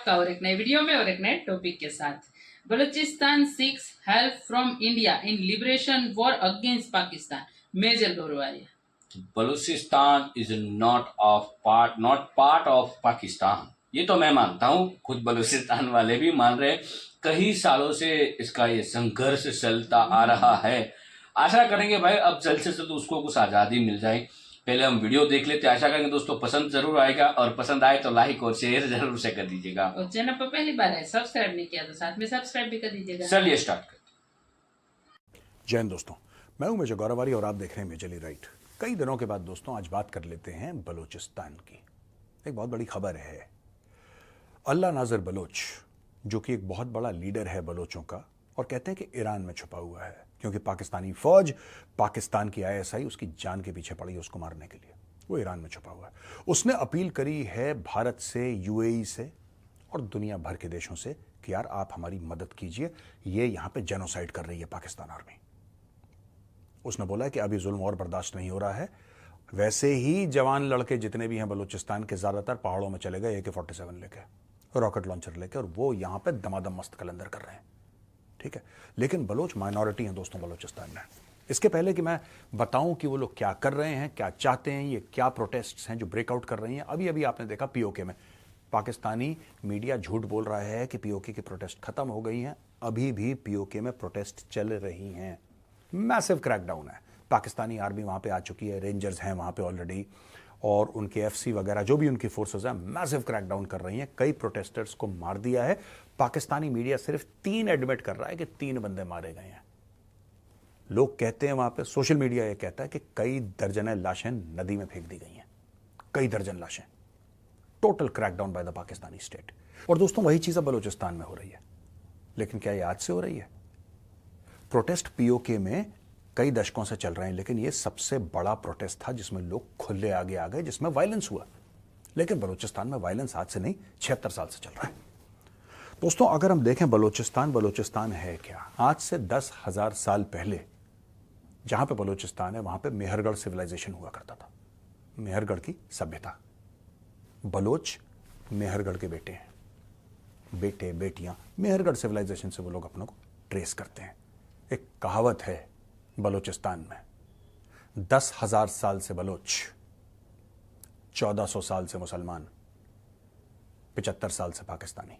आपका और एक नए वीडियो में और एक नए टॉपिक के साथ। Balochistan seeks help from India in liberation war against Pakistan, major Gaurav Arya. Balochistan is not part of Pakistan. ये तो मैं मानता हूँ, खुद बलूचिस्तान वाले भी मान रहे हैं। कई सालों से इसका ये संघर्ष चलता आ रहा है। आशा करेंगे भाई अब जल्द से जल्द उसको कुछ आज़ादी मिल जाए। पहले हम वीडियो देख लेते, आशा करेंगे दोस्तों पसंद जरूर आएगा, और पसंद आए तो लाइक और शेयर जरूर से कर दीजिएगा। और चैनल पर पहली बार है, सब्सक्राइब नहीं किया तो साथ में सब्सक्राइब भी कर दीजिएगा। चलिए स्टार्ट करते। जय हिंद दोस्तों, मैं हूं मेजर गौरवाली और आप देख रहे हैं मेजरली राइट। कई दिनों के बाद दोस्तों आज बात कर लेते हैं बलूचिस्तान की। एक बहुत बड़ी खबर है। अल्लाह नाज़र बलोच, जो कि एक बहुत बड़ा लीडर है बलोचों का, और कहते हैं कि ईरान में छुपा हुआ है क्योंकि पाकिस्तानी फौज, पाकिस्तान की आईएसआई उसकी जान के पीछे पड़ी है उसको मारने के लिए। वो ईरान में छुपा हुआ है। उसने अपील करी है भारत से, यूएई से और दुनिया भर के देशों से कि यार आप हमारी मदद कीजिए, ये यहां पे जेनोसाइड कर रही है पाकिस्तान आर्मी। उसने बोला है कि अभी जुल्म और बर्दाश्त नहीं हो रहा है। वैसे ही जवान लड़के जितने भी हैं बलूचिस्तान के, ज्यादातर पहाड़ों में चले गए AK-47 लेके, रॉकेट लॉन्चर लेके, और वो यहां पे दमादम मस्त कलंदर कर रहे हैं। ठीक है, लेकिन बलोच माइनॉरिटी हैं दोस्तों बलूचिस्तान में। इसके पहले कि मैं बताऊं कि वो लोग क्या कर रहे हैं, क्या चाहते हैं, ये क्या प्रोटेस्ट्स हैं जो ब्रेकआउट कर रही हैं। अभी अभी आपने देखा पीओके में, पाकिस्तानी मीडिया झूठ बोल रहा है कि पीओके की प्रोटेस्ट खत्म हो गई हैं। अभी भी पीओके में प्रोटेस्ट चल रही हैं। मैसिव क्रैकडाउन है। पाकिस्तानी आर्मी वहां पे आ चुकी है, रेंजर्स हैं वहां पे ऑलरेडी, और उनके एफसी वगैरह जो भी उनकी फोर्सेस हैं मैसिव क्रैकडाउन कर रही हैं। कई प्रोटेस्टर्स को मार दिया है। पाकिस्तानी मीडिया सिर्फ 3 एडमिट कर रहा है कि 3 बंदे मारे गए हैं। लोग कहते हैं वहां पे, सोशल मीडिया ये कहता है कि कई दर्जन लाशें नदी में फेंक दी गई हैं। कई दर्जन लाशें। Total crackdown by the Pakistani state. और दोस्तों वही चीज अब बलूचिस्तान में हो रही है। लेकिन क्या ये आज से हो रही है? प्रोटेस्ट पीओके में कई दशकों से चल रहे हैं, लेकिन यह सबसे बड़ा प्रोटेस्ट था जिसमें लोग खुले आगे आ गए, जिसमें वायलेंस हुआ। लेकिन बलूचिस्तान में वायलेंस आज से नहीं, 76 साल से चल रहा है। दोस्तों अगर हम देखें बलूचिस्तान है क्या? आज से 10,000 साल पहले जहां पे बलूचिस्तान है वहां पे मेहरगढ़ सिविलाइजेशन हुआ करता था। मेहरगढ़ की सभ्यता। बलोच मेहरगढ़ के बेटे हैं, बेटे बेटियां मेहरगढ़ सिविलाइजेशन से वो लोग अपनों को ट्रेस करते हैं। एक कहावत है बलूचिस्तान में, 10,000 साल से बलोच, 1400 साल से मुसलमान, 75 साल से पाकिस्तानी।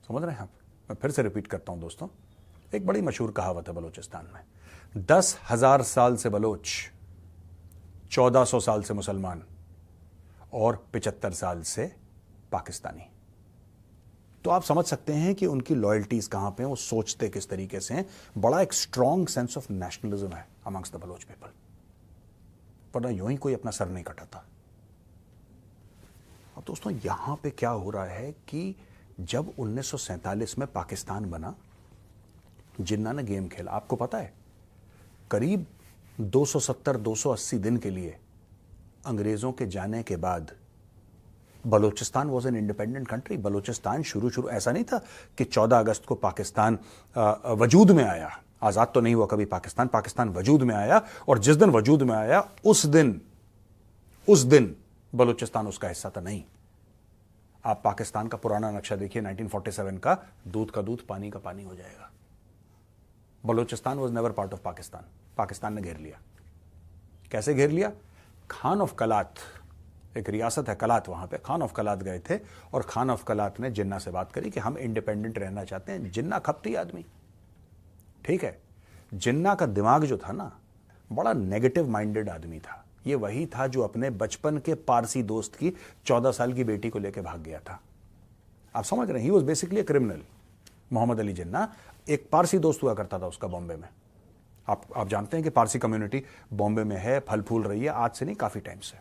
समझ रहे हैं आप? मैं फिर से रिपीट करता हूं दोस्तों, एक बड़ी मशहूर कहावत है बलूचिस्तान में, 10,000 साल से बलोच, 1400 साल से मुसलमान और 75 साल से पाकिस्तानी। तो आप समझ सकते हैं कि उनकी लॉयल्टीज कहां पे हैं, वो सोचते किस तरीके से हैं। बड़ा एक स्ट्रॉन्ग सेंस ऑफ नेशनलिज्म है अमंग्स द बलोच पीपल, वरना यूं ही कोई अपना सर नहीं कटाता। अब दोस्तों यहां पे क्या हो रहा है कि जब 1947 में पाकिस्तान बना, जिन्ना ने गेम खेला। आपको पता है करीब 270-280 दिन के लिए अंग्रेजों के जाने के बाद Balochistan was an independent country. Balochistan शुरू ऐसा नहीं था कि 14 अगस्त को पाकिस्तान वजूद में आया। आज़ाद तो नहीं हुआ कभी पाकिस्तान वजूद में आया, और जिस दिन वजूद में आया उस दिन बलूचिस्तान उसका हिस्सा था नहीं। आप पाकिस्तान का पुराना नक्शा देखिए 1947 का, दूध का दूध पानी का पानी हो जाएगा। Balochistan was never part of Pakistan. Pakistan ने घेर लिया। कैसे घेर लिया? खान ऑफ कलात, एक रियासत है कलात, वहां पे खान ऑफ कलात गए थे, और खान ऑफ कलात ने जिन्ना से बात करी कि हम इंडिपेंडेंट रहना चाहते हैं। जिन्ना खपती आदमी, ठीक है। जिन्ना का दिमाग जो था ना, बड़ा नेगेटिव माइंडेड आदमी था। ये वही था जो अपने बचपन के पारसी दोस्त की 14 साल की बेटी को लेकर भाग गया था। आप समझ रहे हैं? He was basically a criminal. Mohammad Ali Jinnah, एक पारसी दोस्त हुआ करता था उसका बॉम्बे में। आप जानते हैं कि पारसी कम्युनिटी बॉम्बे में है, फल फूल रही है, आज से नहीं काफी टाइम से।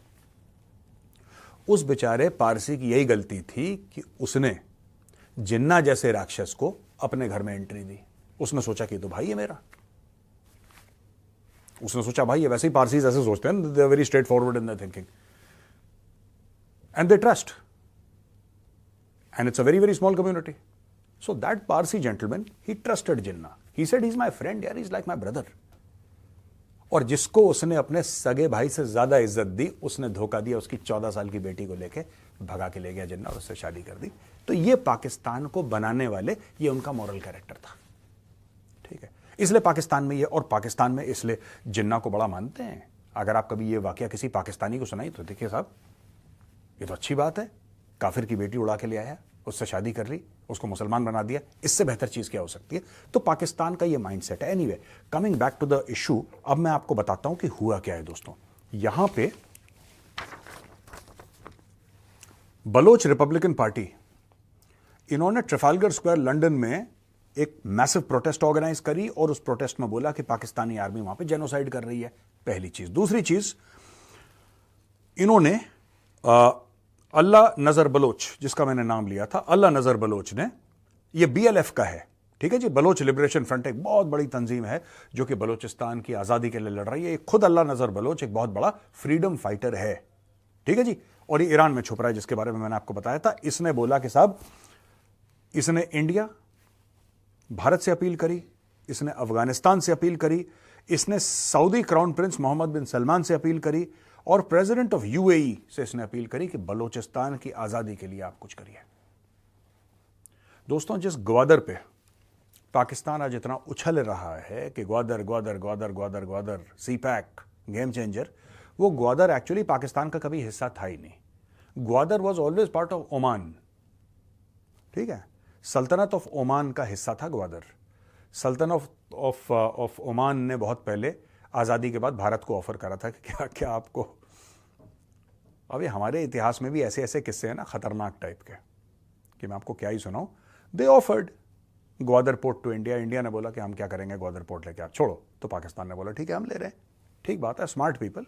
उस बेचारे पारसी की यही गलती थी कि उसने जिन्ना जैसे राक्षस को अपने घर में एंट्री दी। उसने सोचा कि तो भाई है मेरा। उसने सोचा भाई ये, वैसे ही पारसी ऐसे सोचते हैं, they are very straightforward in their thinking and they trust, and it's a very very small community. So that Parsi gentleman, he trusted Jinnah. He said he is my friend यार, he is like my brother. और जिसको उसने अपने सगे भाई से ज्यादा इज्जत दी, उसने धोखा दिया उसकी 14 साल की बेटी को लेके भगा के ले गया जिन्ना और उससे शादी कर दी। तो ये पाकिस्तान को बनाने वाले, ये उनका मॉरल कैरेक्टर था, ठीक है। इसलिए पाकिस्तान में ये, और पाकिस्तान में इसलिए जिन्ना को बड़ा मानते हैं। अगर आप कभी ये वाकया किसी पाकिस्तानी को सुनाई तो देखिए साहब, ये तो अच्छी बात है, काफिर की बेटी उड़ा के ले आया, उससे शादी कर ली, उसको मुसलमान बना दिया, इससे बेहतर चीज क्या हो सकती है। तो पाकिस्तान का ये माइंडसेट है। Anyway, coming back to the issue, अब मैं आपको बताता हूं कि हुआ क्या है दोस्तों। यहां पे बलोच रिपब्लिकन पार्टी, इन्होंने ट्रफालगर स्क्वायर लंदन में एक मैसिव प्रोटेस्ट ऑर्गेनाइज करी और उस प्रोटेस्ट में बोला कि पाकिस्तानी आर्मी वहां पे जेनोसाइड कर रही है, पहली चीज। दूसरी चीज, इन्होंने अल्लाह नजर बलोच, जिसका मैंने नाम लिया था, अल्लाह नजर बलोच ने, ये BLF का है, ठीक है जी, बलोच लिबरेशन फ्रंट, एक बहुत बड़ी तंजीम है जो कि बलोचिस्तान की आजादी के लिए लड़ रही है। खुद अल्लाह नजर बलोच एक बहुत बड़ा फ्रीडम फाइटर है, ठीक है जी, और ये ईरान में छुप रहा है, जिसके बारे में मैंने आपको बताया था। इसने बोला कि साहब, इसने इंडिया, भारत से अपील करी, इसने अफगानिस्तान से अपील करी, इसने सऊदी क्राउन प्रिंस मोहम्मद बिन सलमान से अपील करी, और प्रेसिडेंट ऑफ UAE से इसने अपील करी कि बलोचिस्तान की आजादी के लिए आप कुछ करिए। दोस्तों, जिस ग्वादर पे पाकिस्तान आज इतना उछल रहा है कि Gwadar Gwadar Gwadar Gwadar Gwadar, CPAC game changer, वो ग्वादर एक्चुअली पाकिस्तान का कभी हिस्सा था ही नहीं। Gwadar was always part of Oman, ठीक है, सल्तनत ऑफ ओमान का हिस्सा था ग्वादर। सल्तनत ऑफ ओमान ने बहुत पहले आज़ादी के बाद भारत को ऑफर करा था कि क्या क्या आपको, अब ये हमारे इतिहास में भी ऐसे ऐसे किस्से हैं ना खतरनाक टाइप के, कि मैं आपको क्या ही सुनाऊं। They offered Gwadar port to India, India ने बोला कि हम क्या करेंगे ग्वादर पोर्ट लेके, आप छोड़ो। तो पाकिस्तान ने बोला ठीक है हम ले रहे हैं, ठीक बात है, स्मार्ट पीपल,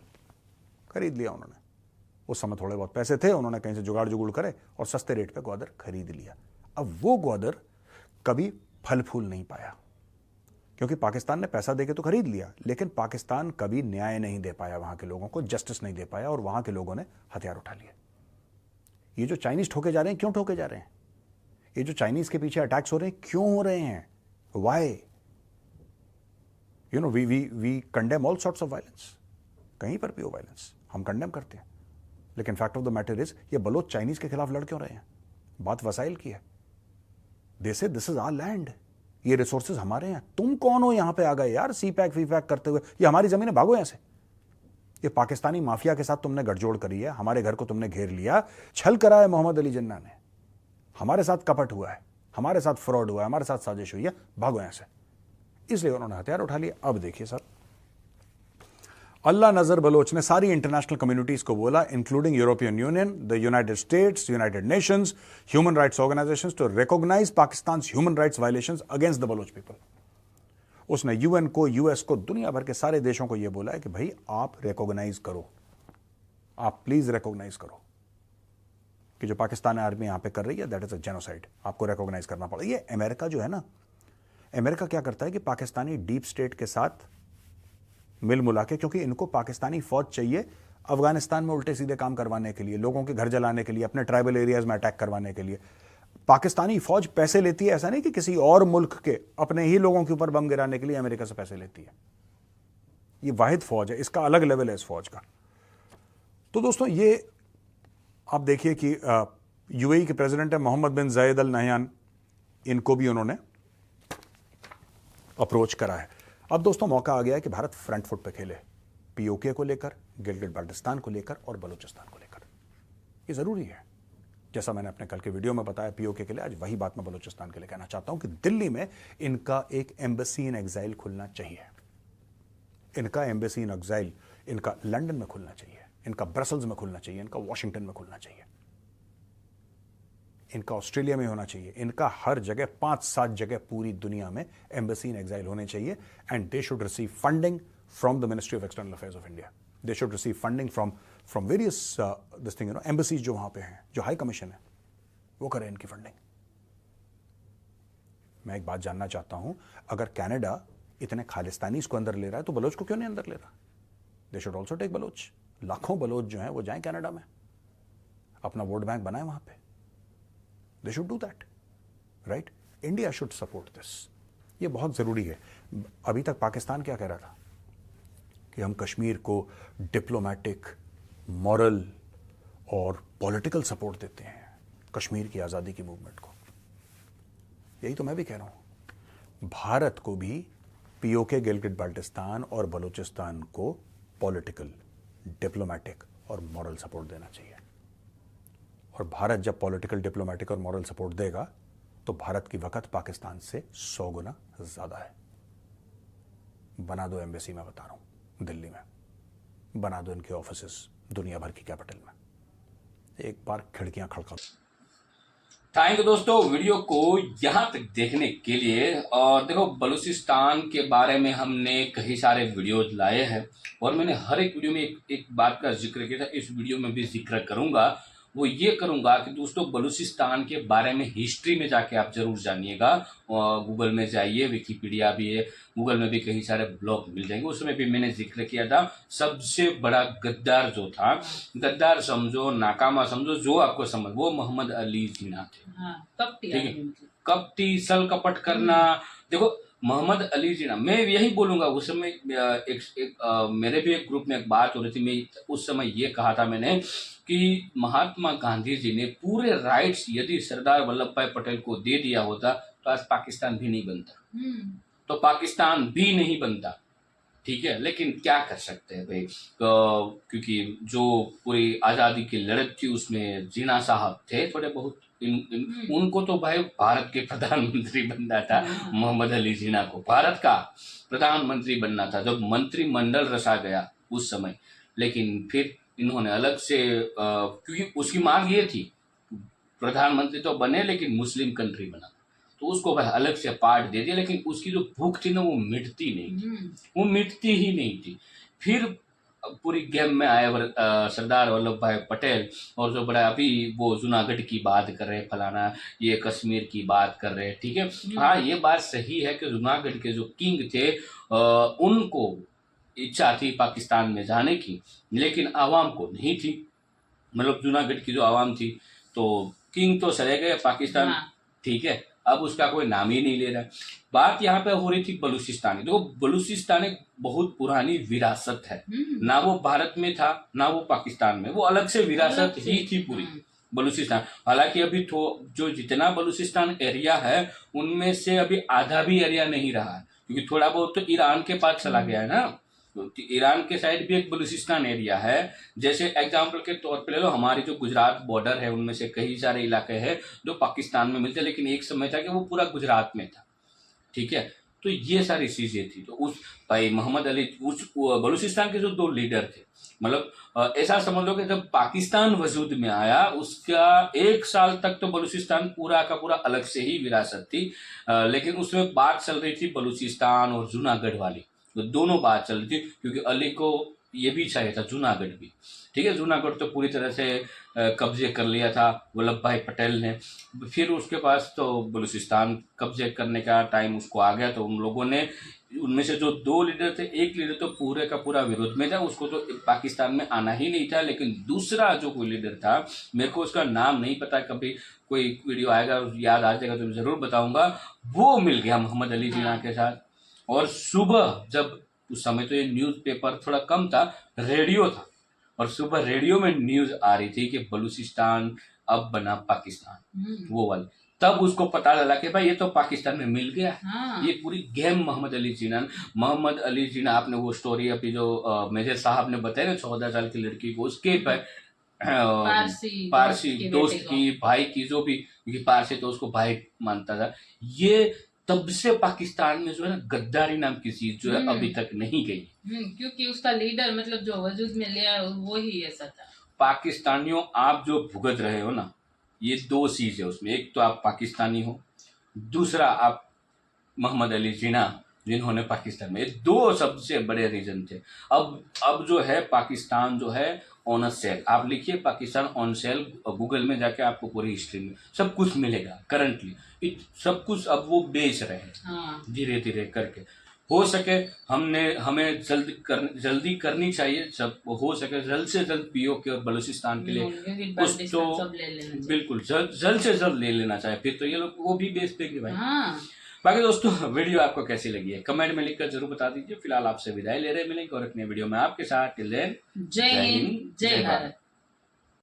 खरीद लिया उन्होंने। उस समय थोड़े बहुत पैसे थे, उन्होंने कहीं से जुगाड़ जुगुड़ करे और सस्ते रेट पे ग्वादर खरीद लिया। अब वो ग्वादर कभी फल फूल नहीं पाया, क्योंकि पाकिस्तान ने पैसा देके तो खरीद लिया, लेकिन पाकिस्तान कभी न्याय नहीं दे पाया वहां के लोगों को, जस्टिस नहीं दे पाया, और वहां के लोगों ने हथियार उठा लिए। ये जो चाइनीज ठोके जा रहे हैं, क्यों ठोके जा रहे हैं? ये जो चाइनीज के पीछे अटैक्स हो रहे हैं, क्यों हो रहे हैं? Why? You know, we condemn all sorts of violence, कहीं पर भी हो वायलेंस हम कंडेम करते हैं, लेकिन fact of the matter is, ये बलोच चाइनीज के खिलाफ लड़ क्यों रहे हैं? बात वसाइल की है। दे से दिस इज आवर लैंड, ये रिसोर्सेज हमारे हैं, तुम कौन हो यहां पे आ गए यार CPAC फीपैक करते हुए, ये हमारी जमीन है, भागो यहां से। ये पाकिस्तानी माफिया के साथ तुमने गठजोड़ करी है, हमारे घर को तुमने घेर लिया, छल करा है मोहम्मद अली जिन्ना ने, हमारे साथ कपट हुआ है, हमारे साथ फ्रॉड हुआ है, हमारे साथ साजिश हुई है, भागो यहां से। इसलिए उन्होंने हथियार उठा लिए। अब देखिए सर, अल्लाह नजर बलोच ने सारी इंटरनेशनल कम्युनिटीज को बोला, including European Union, the United States, United Nations, human rights organisations, to recognise Pakistan human rights violations against the Baloch people. उसने UN को, US को, दुनिया भर के सारे देशों को यह बोला है कि भाई आप रिकॉग्नाइज करो, आप प्लीज रिकॉग्नाइज करो कि जो पाकिस्तान आर्मी यहां पे कर रही है दैट इज अ जेनोसाइड, आपको रिकॉग्नाइज करना पड़ेगा। ये अमेरिका जो है ना, अमेरिका क्या करता है कि पाकिस्तानी डीप स्टेट के साथ मिल मुला के, क्योंकि इनको पाकिस्तानी फौज चाहिए अफगानिस्तान में उल्टे सीधे काम करवाने के लिए, लोगों के घर जलाने के लिए, अपने ट्राइबल एरियाज में अटैक करवाने के लिए। पाकिस्तानी फौज पैसे लेती है, ऐसा नहीं कि किसी और मुल्क के, अपने ही लोगों के ऊपर बम गिराने के लिए अमेरिका से पैसे लेती है। ये वाहिद फौज है, इसका अलग लेवल है इस फौज का। तो दोस्तों, ये आप देखिए कि UAE के प्रेसिडेंट है मोहम्मद बिन जायद अल नहयान, इनको भी उन्होंने अप्रोच करा है। अब दोस्तों मौका आ गया है कि भारत फ्रंट फुट पे खेले, POK को लेकर, गिलगिट बाल्टिस्तान को लेकर और बलूचिस्तान को लेकर। ये जरूरी है। जैसा मैंने अपने कल के वीडियो में बताया POK के लिए, आज वही बात मैं बलूचिस्तान के लिए कहना चाहता हूं कि दिल्ली में इनका एक एम्बेसी इन एग्जाइल खुलना चाहिए। इनका एम्बेसी इन एग्जाइल, इनका लंदन में खुलना चाहिए, इनका ब्रसल्स में खुलना चाहिए, इनका वॉशिंगटन में खुलना चाहिए, इनका ऑस्ट्रेलिया में होना चाहिए, इनका हर जगह 5-7 जगह पूरी दुनिया में एम्बेसी इन एग्जाइल होने चाहिए। And they should receive funding from the ministry of external affairs of India. They should receive funding from various this thing, embassies जो वहां पे हैं, जो हाई कमीशन है, वो करें इनकी फंडिंग। मैं एक बात जानना चाहता हूं, अगर कनाडा इतने खालिस्तानी इसको अंदर ले रहा है तो बलोच को क्यों नहीं अंदर ले रहा? They should also take Baloch. लाखों बलोच जो हैं वो जाएं कनाडा में, अपना वोट बैंक बनाए वहां पे। They should do that, right? India should support this. ये बहुत जरूरी है। अभी तक पाकिस्तान क्या कह रहा था कि हम कश्मीर को डिप्लोमेटिक, मॉरल और पॉलिटिकल सपोर्ट देते हैं कश्मीर की आज़ादी की मूवमेंट को। यही तो मैं भी कह रहा हूं, भारत को भी पीओके, गिलगिट बाल्टिस्तान और बलूचिस्तान को पॉलिटिकल, डिप्लोमेटिक और मॉरल सपोर्ट देना चाहिए। और भारत जब पॉलिटिकल, डिप्लोमेटिक और मॉरल सपोर्ट देगा तो भारत की वक़्त पाकिस्तान से 100 गुना ज़्यादा है। बना दो एम्बेसी, मैं बता रहा हूं, दिल्ली में बना दो इनके ऑफिसेस दुनिया भर की कैपिटल में, एक बार खिड़कियां खड़का। थैंक यू दोस्तों वीडियो को यहाँ तक देखने के लिए। और देखो, बलूचिस्तान के बारे में हमने कई सारे वीडियोज लाए हैं और मैंने हर एक वीडियो में एक बात का जिक्र किया था, इस वीडियो में भी जिक्र करूंगा। वो ये करूंगा कि दोस्तों बलूचिस्तान के बारे में हिस्ट्री में जाके आप जरूर जानिएगा। गूगल में जाइए, विकिपीडिया भी है, गूगल में भी कई सारे ब्लॉग मिल जाएंगे। उसमें भी मैंने जिक्र किया था, सबसे बड़ा गद्दार जो था, गद्दार समझो, नाकामा समझो, जो आपको समझ, वो मोहम्मद अली जिन्ना थे। ठीक है, कपटी, सल कपट करना। देखो, मोहम्मद अली जिन्ना, मैं यही बोलूंगा। उस समय मेरे भी एक ग्रुप में एक बात हो रही थी, मैं उस समय ये कहा था मैंने कि महात्मा गांधी जी ने पूरे राइट्स यदि सरदार वल्लभ भाई पटेल को दे दिया होता तो आज पाकिस्तान भी नहीं बनता, तो पाकिस्तान भी नहीं बनता। ठीक है, लेकिन क्या कर सकते हैं भाई, क्योंकि जो पूरी आज़ादी की लड़त थी उसमें जिन्ना साहब थे थोड़े बहुत, उनको तो भाई भारत के प्रधानमंत्री बनना था। मोहम्मद अली जिन्ना को भारत का प्रधानमंत्री बनना था जब मंत्रिमंडल रचा गया उस समय। लेकिन फिर इन्होंने अलग से, क्योंकि उसकी मांग ये थी प्रधानमंत्री तो बने लेकिन मुस्लिम कंट्री बना, तो उसको भाई अलग से पार्ट दे दिया। लेकिन उसकी जो भूख थी ना, वो मिटती नहीं थी, वो मिटती ही नहीं थी। फिर पूरी गेम में आए सरदार वल्लभ भाई पटेल, और जो बड़ा अभी वो जूनागढ़ की बात कर रहे हैं, फलाना ये कश्मीर की बात कर रहे हैं। ठीक है, हाँ, ये बात सही है कि जूनागढ़ के जो किंग थे, उनको इच्छा थी पाकिस्तान में जाने की, लेकिन आवाम को नहीं थी। मतलब जूनागढ़ की जो आवाम थी, तो किंग तो चले गए पाकिस्तान। ठीक है, अब उसका कोई नाम ही नहीं ले रहा। बात यहाँ पे हो रही थी बलूचिस्तान की। देखो, बलूचिस्तान एक बहुत पुरानी विरासत है, ना वो भारत में था ना वो पाकिस्तान में, वो अलग से विरासत ही थी पूरी बलूचिस्तान। हालांकि अभी जो जितना बलूचिस्तान एरिया है उनमें से अभी आधा भी एरिया नहीं रहा है, क्योंकि थोड़ा बहुत तो ईरान के पास चला गया है ना। तो ईरान के साइड भी एक बलूचिस्तान एरिया है। जैसे एग्जाम्पल के तौर पे ले लो, हमारी जो गुजरात बॉर्डर है उनमें से कई सारे इलाके हैं जो पाकिस्तान में मिलते हैं, लेकिन एक समय था कि वो पूरा गुजरात में था। ठीक है, तो ये सारी चीजें थी। तो उस भाई मोहम्मद अली, उस बलूचिस्तान के जो 2 लीडर थे, मतलब ऐसा समझ लो कि जब पाकिस्तान वजूद में आया उसका 1 साल तक तो बलूचिस्तान पूरा का पूरा अलग से ही विरासत थी। लेकिन उसमें बात चल रही थी बलूचिस्तान और जूनागढ़ वाली, तो दोनों बात चल रही थी, क्योंकि अली को ये भी चाहिए था जूनागढ़ भी। ठीक है, जूनागढ़ तो पूरी तरह से कब्जे कर लिया था वल्लभ भाई पटेल ने। फिर उसके पास तो बलूचिस्तान कब्जे करने का टाइम उसको आ गया, तो उन लोगों ने, उनमें से जो 2 लीडर थे, एक लीडर तो पूरे का पूरा विरोध में था, उसको तो पाकिस्तान में आना ही नहीं था। लेकिन दूसरा जो कोई लीडर था, मेरे को उसका नाम नहीं पता, कभी कोई वीडियो आएगा याद आ जाएगा तो मैं जरूर बताऊंगा, वो मिल गया मोहम्मद अली जिन्ना के साथ। और सुबह, जब उस समय तो ये न्यूज़पेपर थोड़ा कम था, रेडियो था, और सुबह रेडियो में न्यूज़ आ रही थी कि बलूचिस्तान अब बना पाकिस्तान, वो वाली। तब उसको पता चला कि भाई ये तो पाकिस्तान में मिल गया। ये पूरी गेम मोहम्मद अली जिन्ना, आपने वो स्टोरी अभी जो मेजर साहब ने बताया ना, 14 साल की लड़की को, उसके पारसी दोस्त की, भाई की, जो भी, क्योंकि पारसी तो उसको भाई मानता था। ये तब से पाकिस्तान में जो है ना, गद्दारी नाम की चीज जो है अभी तक नहीं गई, क्योंकि उसका लीडर मतलब जो वजूद में लिया वो ही ऐसा था। पाकिस्तानियों, आप जो भुगत रहे हो ना, ये 2 चीज है उसमें। एक तो आप पाकिस्तानी हो, दूसरा आप मोहम्मद अली जिन्ना, जिन्होंने पाकिस्तान में, ये 2 सबसे बड़े रीजन थे। अब जो है पाकिस्तान जो है ऑन अ सेल, आप लिखिए पाकिस्तान ऑन सेल, गूगल में जाके आपको पूरी हिस्ट्री में सब कुछ मिलेगा। करंटली सब कुछ अब वो बेच रहे हैं धीरे धीरे करके। हो सके हमें जल्दी करनी चाहिए, सब हो सके जल्द से जल्द पीओके और बलूचिस्तान के लिए कुछ तो बिल्कुल जल्द से जल्द ले लेना चाहिए, फिर तो ये लोग वो भी बेच देंगे भाई। बाकी दोस्तों, वीडियो आपको कैसी लगी है कमेंट में लिखकर जरूर बता दीजिए। फिलहाल आपसे विदाई ले रहे, मिलेंगे और अपने वीडियो में आपके साथ। टिल देन, जय हिंद, जय भारत।